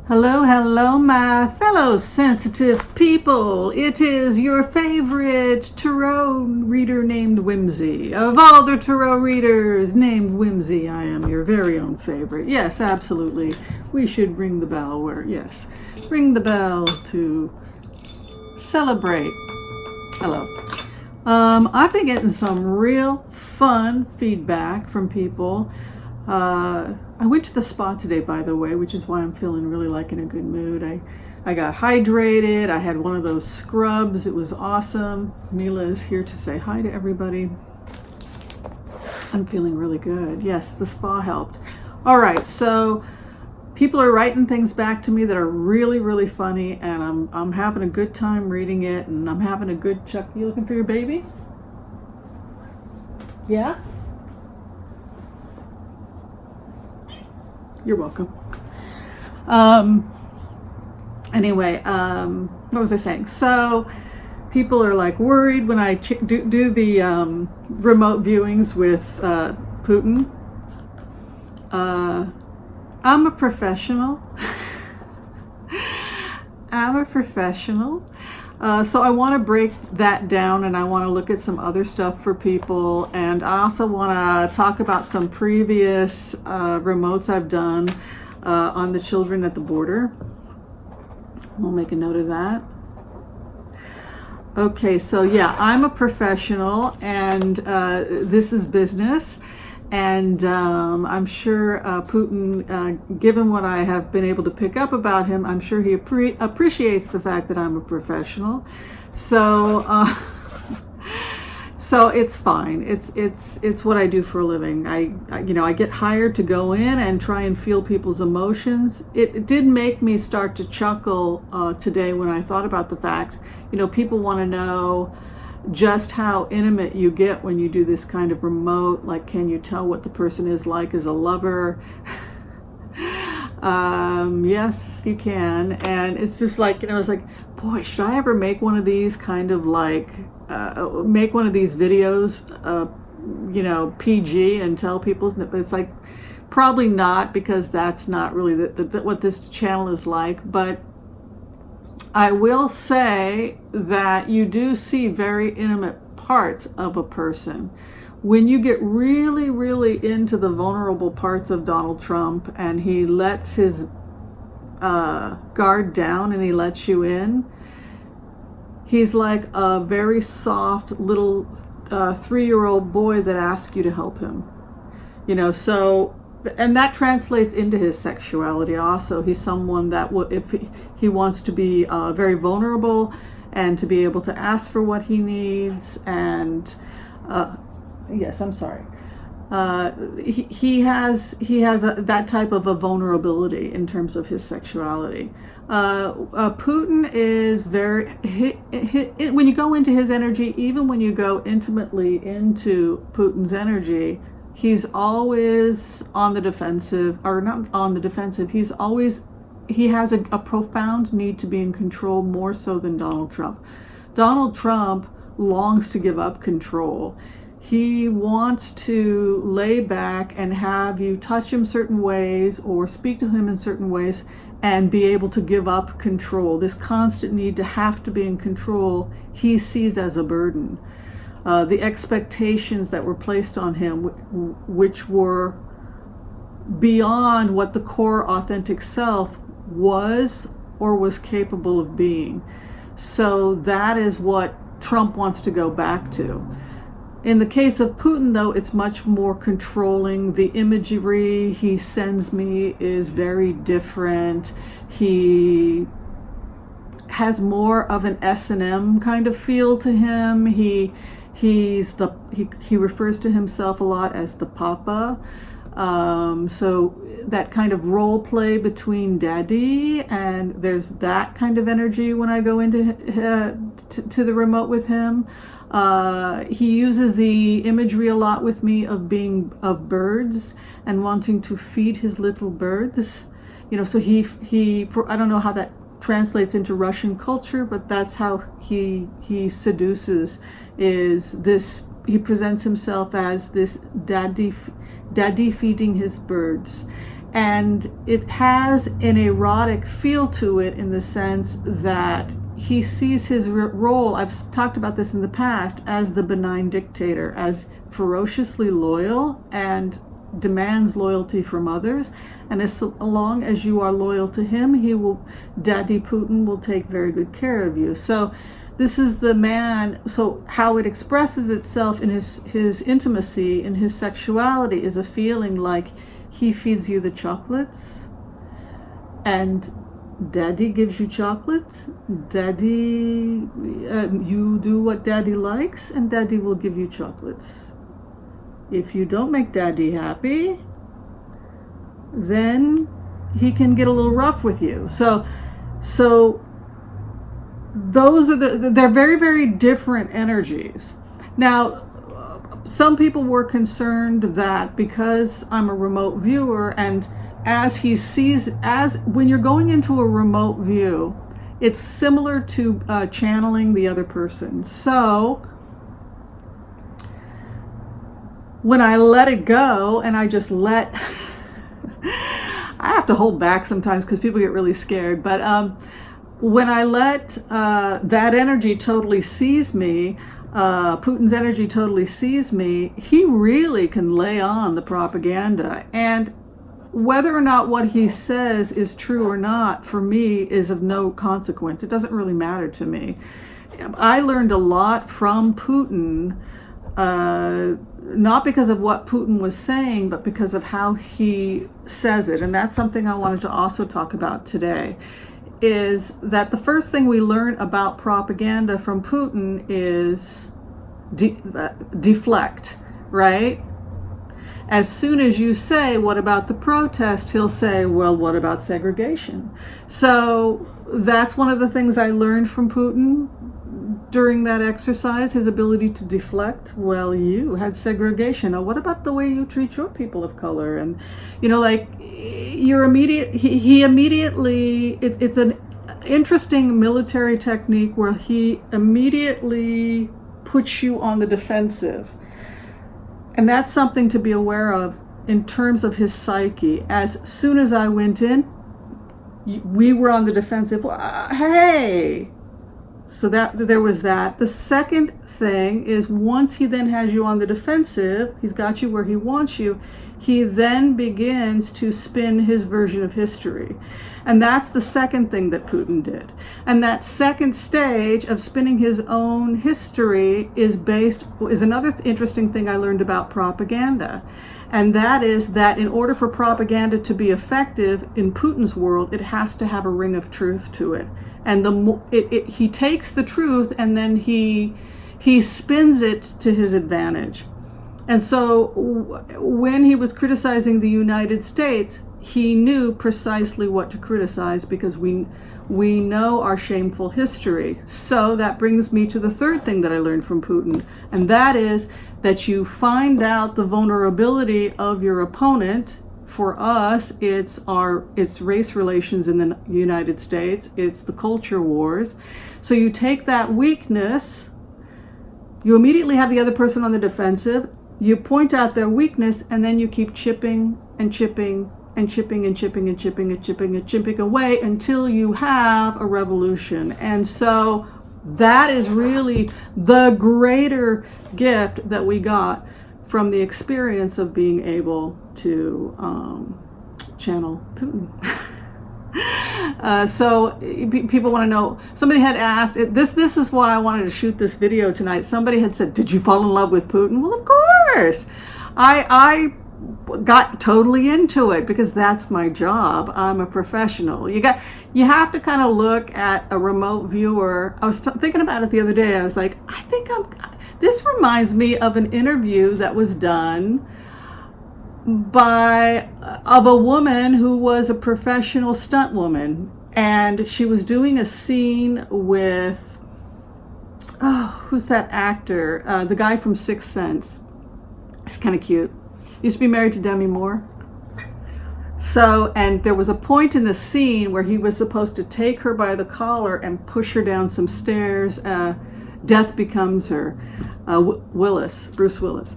Hello, hello, my fellow sensitive people. It is your favorite tarot reader named Whimsy. Of all the tarot readers named Whimsy, I am your very own favorite. Yes, absolutely. We should ring the bell yes. Ring the bell to celebrate. Hello. I've been getting some real fun feedback from people. I went to the spa today, by the way, which is why I'm feeling really like in a good mood. I got hydrated. I had one of those scrubs. It was awesome. Mila is here to say hi to everybody. I'm feeling really good. Yes, the spa helped. All right, so people are writing things back to me that are really, really funny, and I'm having a good time reading it, and I'm having a good Chuck. You looking for your baby? Yeah? You're welcome. Anyway, what was I saying? So people are like worried when I do the remote viewings with Putin. I'm a professional. I'm a professional. So I want to break that down, and I want to look at some other stuff for people, and I also want to talk about some previous remotes I've done on the children at the border. We'll make a note of that. Okay, so yeah, I'm a professional, and this is business. And I'm sure Putin, given what I have been able to pick up about him, I'm sure he appreciates the fact that I'm a professional. So, so it's fine. It's what I do for a living. I get hired to go in and try and feel people's emotions. It did make me start to chuckle today when I thought about the fact, people want to know just how intimate you get when you do this kind of remote. Like, can you tell what the person is like as a lover? Yes, you can. And it's just like, it's like, boy, should I ever make one of these kind of like, make one of these videos, PG and tell people, but it's like, probably not, because that's not really what this channel is like. But I will say that you do see very intimate parts of a person. When you get really, really into the vulnerable parts of Donald Trump, and he lets his guard down and he lets you in, he's like a very soft little 3-year-old boy that asks you to help him. And that translates into his sexuality also. He's someone that if he wants to be very vulnerable and to be able to ask for what he needs. And yes, I'm sorry. He has that type of a vulnerability in terms of his sexuality. Putin is when you go into his energy, even when you go intimately into Putin's energy, he's always on the defensive, or not on the defensive. He has a profound need to be in control, more so than Donald Trump. Donald Trump longs to give up control. He wants to lay back and have you touch him certain ways or speak to him in certain ways and be able to give up control. This constant need to have to be in control, he sees as a burden. The expectations that were placed on him, which were beyond what the core authentic self was or was capable of being. So that is what Trump wants to go back to. In the case of Putin, though, it's much more controlling. The imagery he sends me is very different. He has more of an S&M kind of feel to him. He refers to himself a lot as the Papa. So that kind of role play between daddy, and there's that kind of energy when I go into to the remote with him. He uses the imagery a lot with me of birds and wanting to feed his little birds. So I don't know how that translates into Russian culture, but that's how he seduces. He presents himself as this daddy feeding his birds. And it has an erotic feel to it in the sense that he sees his role, I've talked about this in the past, as the benign dictator, as ferociously loyal and demands loyalty from others. And as long as you are loyal to him, Daddy Putin will take very good care of you. So this is the man. So how it expresses itself in his intimacy, in his sexuality, is a feeling like he feeds you the chocolates, and Daddy gives you chocolate. Daddy, you do what Daddy likes, and Daddy will give you chocolates. If you don't make Daddy happy, then he can get a little rough with you. So those are they're very, very different energies. Now, some people were concerned that because I'm a remote viewer, and as when you're going into a remote view, it's similar to channeling the other person. So when I let it go and I just let, I have to hold back sometimes because people get really scared, but when I let that energy totally seize me, Putin's energy totally sees me, he really can lay on the propaganda. And whether or not what he says is true or not, for me, is of no consequence. It doesn't really matter to me. I learned a lot from Putin, not because of what Putin was saying, but because of how he says it. And that's something I wanted to also talk about today, is that the first thing we learn about propaganda from Putin is deflect, right? As soon as you say, what about the protest? He'll say, well, what about segregation? So that's one of the things I learned from Putin during that exercise, his ability to deflect. Well, you had segregation. Oh, what about the way you treat your people of color? And, like he immediately, it's an interesting military technique where he immediately puts you on the defensive. And that's something to be aware of in terms of his psyche. As soon as I went in, we were on the defensive. Hey! So that there was that. The second thing is, once he then has you on the defensive, he's got you where he wants you, he then begins to spin his version of history. And that's the second thing that Putin did. And that second stage of spinning his own history is another interesting thing I learned about propaganda. And that is that in order for propaganda to be effective in Putin's world, it has to have a ring of truth to it. And he takes the truth and then he spins it to his advantage. And so when he was criticizing the United States, he knew precisely what to criticize, because we know our shameful history. So that brings me to the third thing that I learned from Putin, and that is that you find out the vulnerability of your opponent. For us, it's race relations in the United States. It's the culture wars. So you take that weakness, you immediately have the other person on the defensive, you point out their weakness, and then you keep chipping and chipping and chipping and chipping and chipping and chipping and chipping away until you have a revolution. And so that is really the greater gift that we got from the experience of being able to channel Putin. So people want to know, somebody had asked, this is why I wanted to shoot this video tonight. Somebody had said, did you fall in love with Putin? Well, of course. I got totally into it because that's my job. I'm a professional. You have to kind of look at a remote viewer. I was thinking about it the other day. I was like, this reminds me of an interview that was done of a woman who was a professional stunt woman, and she was doing a scene with, who's that actor? The guy from Sixth Sense. He's kind of cute. Used to be married to Demi Moore. So, and there was a point in the scene where he was supposed to take her by the collar and push her down some stairs. Death becomes her. Bruce Willis.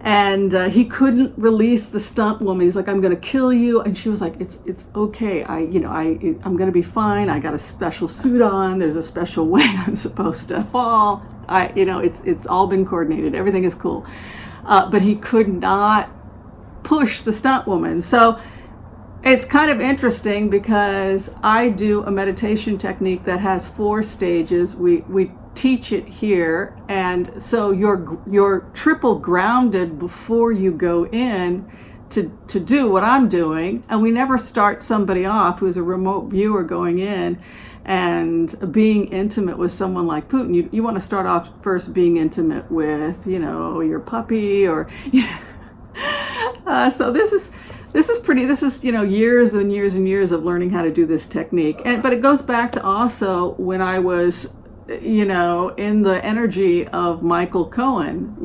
And he couldn't release the stunt woman. He's like, I'm going to kill you. And she was like, it's okay. I'm going to be fine. I got a special suit on. There's a special way I'm supposed to fall. It's all been coordinated. Everything is cool. But he could not push the stunt woman. So it's kind of interesting because I do a meditation technique that has 4 stages. We teach it here, and so you're triple grounded before you go in to do what I'm doing. And we never start somebody off who's a remote viewer going in and being intimate with someone like Putin. You want to start off first being intimate with your puppy or so this is years and years and years of learning how to do this technique. But it goes back to also when I was in the energy of Michael Cohen.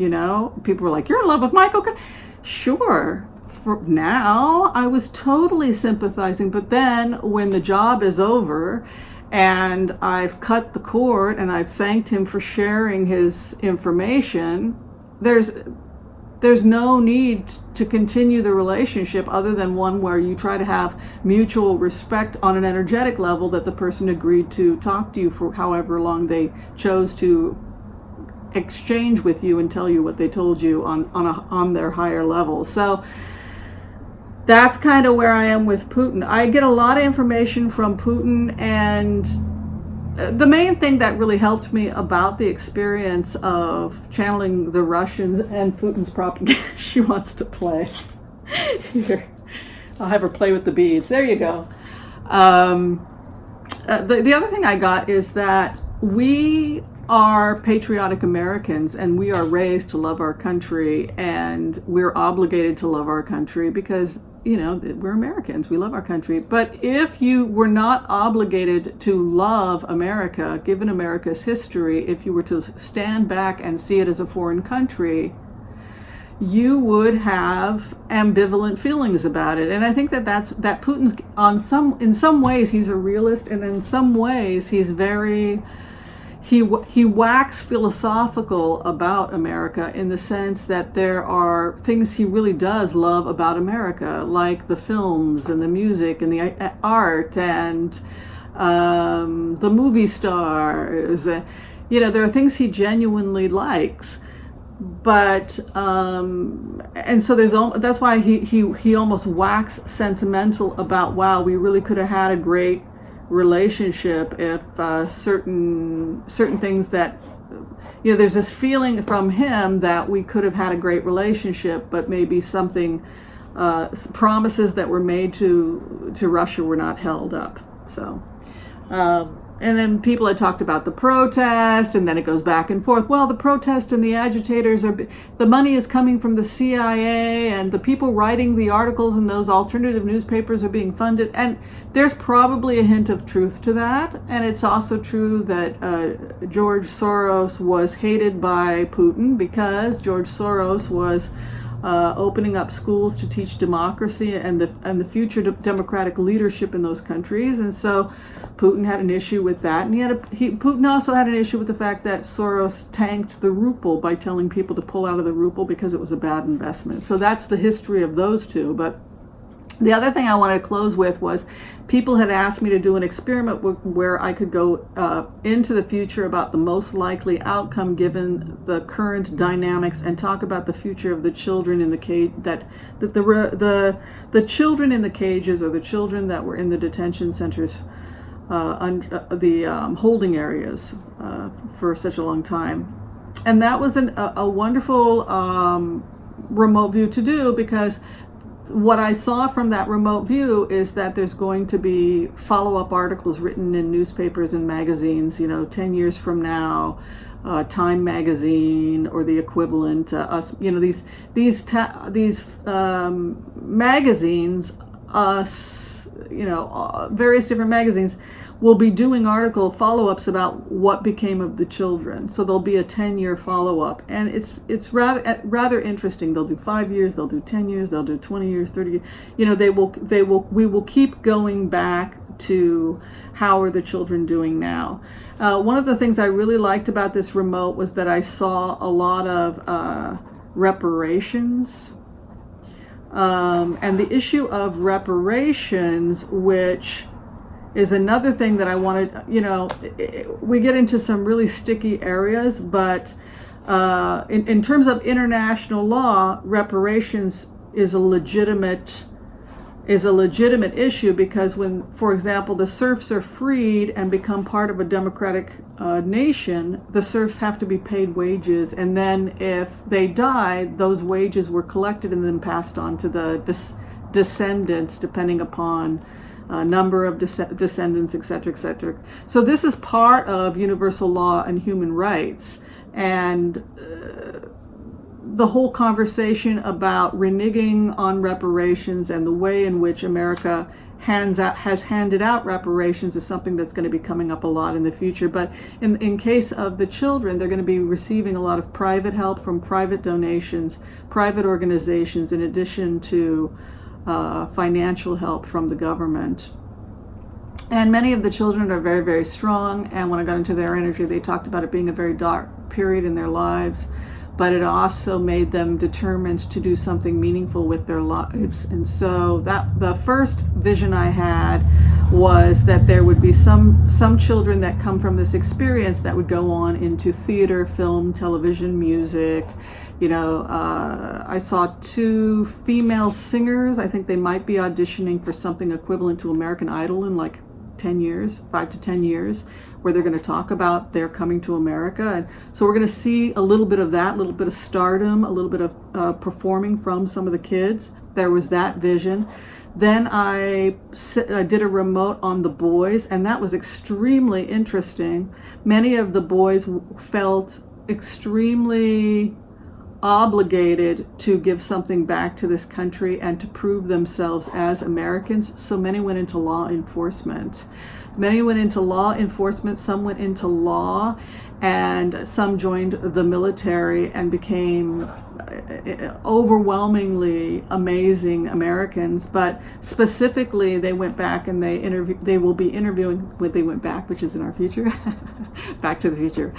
People were like, you're in love with Michael Cohen? Sure. For now, I was totally sympathizing. But then when the job is over and I've cut the cord and I've thanked him for sharing his information, there's no need to continue the relationship other than one where you try to have mutual respect on an energetic level, that the person agreed to talk to you for however long they chose to exchange with you and tell you what they told you on their higher level. So that's kind of where I am with Putin. I get a lot of information from Putin, and the main thing that really helped me about the experience of channeling the Russians and Putin's propaganda, she wants to play. Here, I'll have her play with the beads. There you go. The other thing I got is that we are patriotic Americans, and we are raised to love our country, and we're obligated to love our country because we're Americans. We love our country. But if you were not obligated to love America, given America's history, if you were to stand back and see it as a foreign country, you would have ambivalent feelings about it. And I think that Putin's in some ways he's a realist, and in some ways he's very he waxes philosophical about America, in the sense that there are things he really does love about America, like the films and the music and the art and the movie stars. There are things he genuinely likes. But and so that's why he almost waxes sentimental about, wow, we really could have had a great relationship if certain things that there's this feeling from him that we could have had a great relationship, but maybe something promises that were made to Russia were not held up. So and then people had talked about the protest, and then it goes back and forth. Well, the protest and the agitators the money is coming from the CIA, and the people writing the articles in those alternative newspapers are being funded. And there's probably a hint of truth to that. And it's also true that George Soros was hated by Putin because George Soros was opening up schools to teach democracy and the future democratic leadership in those countries. And so Putin had an issue with that, and Putin also had an issue with the fact that Soros tanked the ruble by telling people to pull out of the ruble because it was a bad investment. So that's the history of those two. But the other thing I wanted to close with was people had asked me to do an experiment where I could go into the future about the most likely outcome given the current dynamics, and talk about the future of the children in the cage, that the children in the cages, or the children that were in the detention centers, the holding areas for such a long time. And that was a wonderful remote view to do, because what I saw from that remote view is that there's going to be follow-up articles written in newspapers and magazines, 10 years from now, Time magazine or the equivalent, these magazines, various different magazines will be doing article follow-ups about what became of the children. So there'll be a 10-year follow-up, and it's rather interesting. They'll do 5 years, they'll do 10 years, they'll do 20 years, 30 years. We will keep going back to how are the children doing now. One of the things I really liked about this remote was that I saw a lot of reparations. And the issue of reparations, which is another thing that I wanted, we get into some really sticky areas, but in terms of international law, reparations is a legitimate issue, because when, for example, the serfs are freed and become part of a democratic nation, the serfs have to be paid wages, and then if they die, those wages were collected and then passed on to the descendants, depending upon number of descendants, etc., etc. So this is part of universal law and human rights, and the whole conversation about reneging on reparations and the way in which America has handed out reparations is something that's going to be coming up a lot in the future. But in case of the children, they're going to be receiving a lot of private help from private donations, private organizations, in addition to financial help from the government. And many of the children are very, very strong. And when I got into their interview, they talked about it being a very dark period in their lives, but it also made them determined to do something meaningful with their lives. And so that the first vision I had was that there would be some children that come from this experience that would go on into theater, film, television, music. I saw 2 female singers. I think they might be auditioning for something equivalent to American Idol in like 10 years, 5 to 10 years, where they're going to talk about their coming to America. And so we're going to see a little bit of that, a little bit of stardom, a little bit of performing from some of the kids. There was that vision. Then I did a remote on the boys, and that was extremely interesting. Many of the boys felt extremely obligated to give something back to this country and to prove themselves as Americans. So many went into law enforcement. Some went into law, and some joined the military and became overwhelmingly amazing Americans. But specifically, they went back and they will be interviewing when they went back, which is in our future, Back to the Future.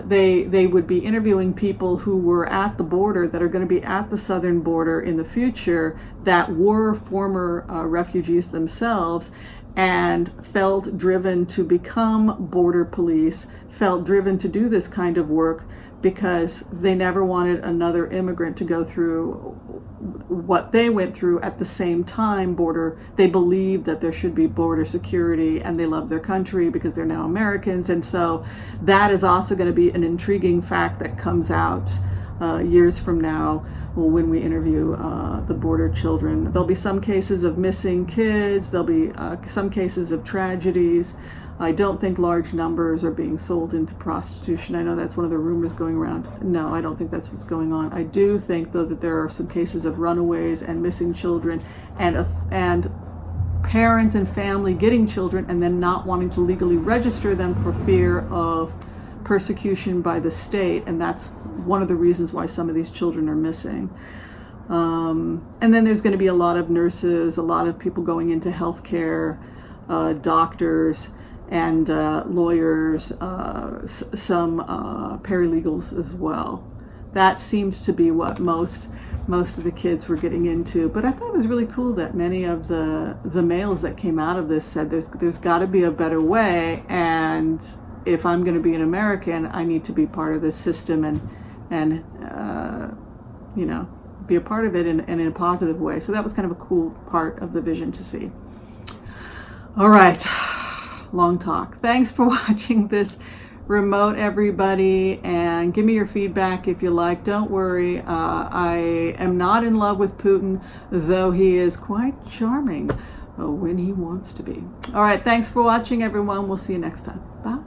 They would be interviewing people who were at the border, that are going to be at the southern border in the future, that were former refugees themselves, and felt driven to become border police, felt driven to do this kind of work because they never wanted another immigrant to go through what they went through at the same time. They believed that there should be border security, and they love their country because they're now Americans. And so that is also going to be an intriguing fact that comes out years from now when we interview the border children. There'll be some cases of missing kids. There'll be some cases of tragedies. I don't think large numbers are being sold into prostitution. I know that's one of the rumors going around. No, I don't think that's what's going on. I do think, though, that there are some cases of runaways and missing children, and parents and family getting children and then not wanting to legally register them for fear of persecution by the state, and that's one of the reasons why some of these children are missing. And then there's going to be a lot of nurses, a lot of people going into healthcare, doctors, and lawyers, some paralegals as well. That seems to be what most of the kids were getting into. But I thought it was really cool that many of the males that came out of this said there's got to be a better way, and if I'm going to be an American, I need to be part of this system and be a part of it in a positive way. So that was kind of a cool part of the vision to see. All right, long talk. Thanks for watching this remote, everybody, and give me your feedback if you like. Don't worry, I am not in love with Putin, though he is quite charming when he wants to be. All right, thanks for watching, everyone. We'll see you next time. Bye.